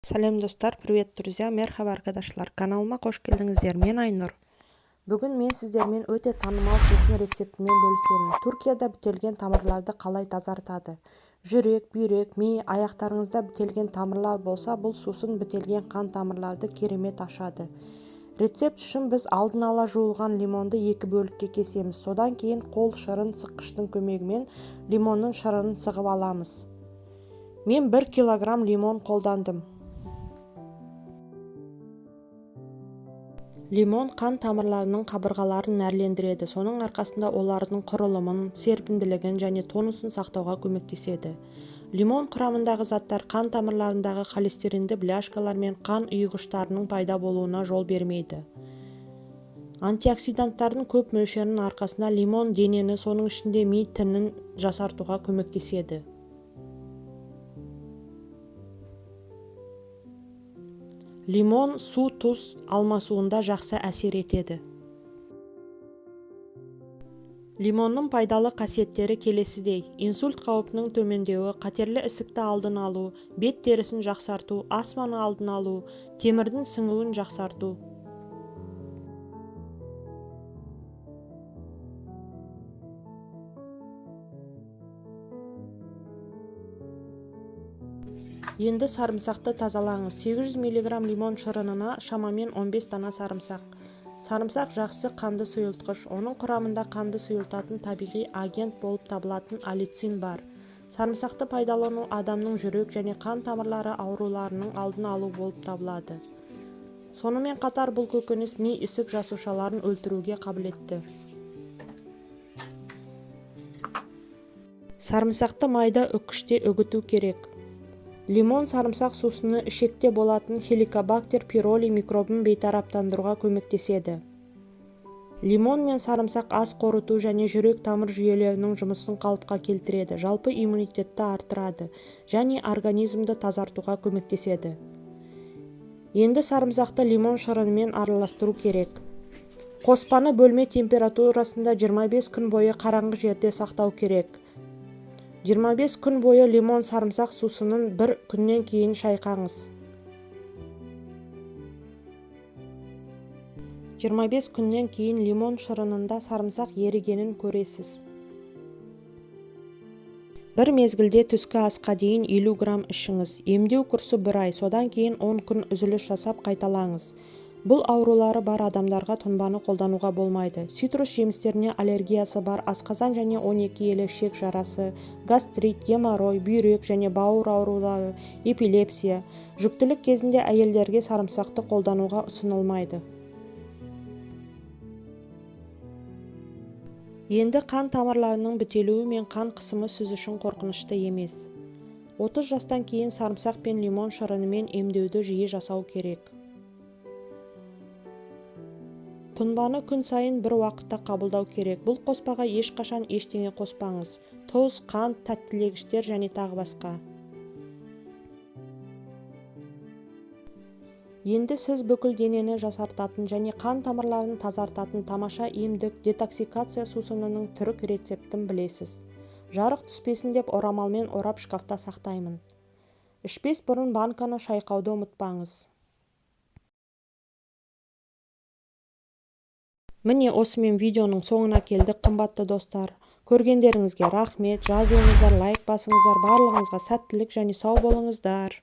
Сәлем достар, привет, друзья, мерхаба arkadaşlar. Kanalıma hoş geldinizler. Мен Айнұр. Бүгін мен сіздермен өте танымал сусын рецептімен бөлісемін. Түркияда бітелген тамырларды қалай тазартады? Жүрек, бүйрек, ми, аяқтарыңызда бітелген тамырлар болса, бұл сусын бітелген қан тамырларды керемет ашады. Рецепт үшін біз алдын ала жуылған лимонды 2 бөлікке кесеміз. Содан кейін қол шырын сыққыштың көмегімен лимонның шырынын сығып аламыз. Мен 1 килограмм лимон қолдандым. Лимон қан тамырларының қабырғаларын нәрлендіреді. Соның арқасында олардың құрылымын, серпімділігін және тонусын сақтауға көмектеседі. Лимон құрамындағы заттар қан тамырларындағы холестеринді бляшкалар мен қан ұйғыштарының пайда болуына жол бермейді. Антиоксиданттардың көп мөлшерінің арқасында лимон денені, соның ішінде ми тінін жасартуға көмектеседі. Лимон су-тұз алмасуында жақсы әсер етеді. Лимонның пайдалы қасиеттері келесідей: инсульт қауіпінің төмендеуі, қатерлі ісікті алдын алу, бет терісін жақсарту, астманы алдын алу, темірдің сіңуін жақсарту. Енді сарымсақты тазалаңыз. 800 мг лимон шырынына шамамен 15 дана сарымсақ. Сарымсақ жақсы қанды сұйылтқыш. Оның құрамында қанды сұйылтатын табиғи агент болып табылатын аллицин бар. Сарымсақты пайдалану адамның жүрек және қан тамырлары ауруларының алдын алу болып табылады. Сонымен қатар бұл көкөніс ми ісік жасушаларын өлтіруге қабілетті. Сарымсақты майда үккіште үгіту керек. Лимон сарымсақ сусыны ішекте болатын хеликобактер пироли микробын бейтараптандыруға көмектеседі. Лимон мен сарымсақ ас қорыту және жүрек тамыр жүйелерінің жұмысын қалыпқа келтіреді, жалпы иммунитетті арттырады және организмді тазартуға көмектеседі. Енді сарымсақты лимон шырынымен араластыру керек. Қоспаны бөлме температурасында 25 күн бойы қараңғы жерде сақтау керек. 25 күн бойы лимон сарымсақ сусынын 1 күннен кейін шайқаңыз. 25 күннен кейін лимон шырынында сарымсақ ерігенін көресіз. Бір мезгілде түскі асқа дейін 50 грамм ішіңіз. Емдеу курсы 1 ай, содан кейін 10 күн үзіліс жасап қайталаңыз. Бұл аурулары бар адамдарға тұнбаны қолдануға болмайды. Цитрус жемістеріне аллергиясы бар, асқазан және 12 елі ішек жарасы, гастрит, геморрой, бүйрек және бауыр аурулары, эпилепсия, жүктілік кезінде әйелдерге сарымсақты қолдануға ұсынылмайды. Енді қан тамырларының бітелуі мен қан қысымы сіз үшін қорқынышты емес. 30 жастан кейін сарымсақ пен лимон шырынымен емдеуді жиі жасау керек. Тұнбаны күн сайын бір уақытта қабылдау керек. Бұл қоспаға ешқашан ештеңе қоспаңыз. Тұз, қант, тәттілегіштер және тағы басқа. Енді сіз бүкіл денені жасартатын және қан тамырларын тазартатын тамаша емдік детоксикация сусынының түрік рецептін білесіз. Жарық түспесін деп орамалмен орап шкафта сақтаймын. Ішпес бұрын банканы шайқауды ұмытпаңыз. Міне осымен видеоның соңына келдік, қымбатты достар. Көргендеріңізге рахмет, жазылыңыздар, лайк басыңыздар, барлығыңызға сәттілік және сау болыңыздар.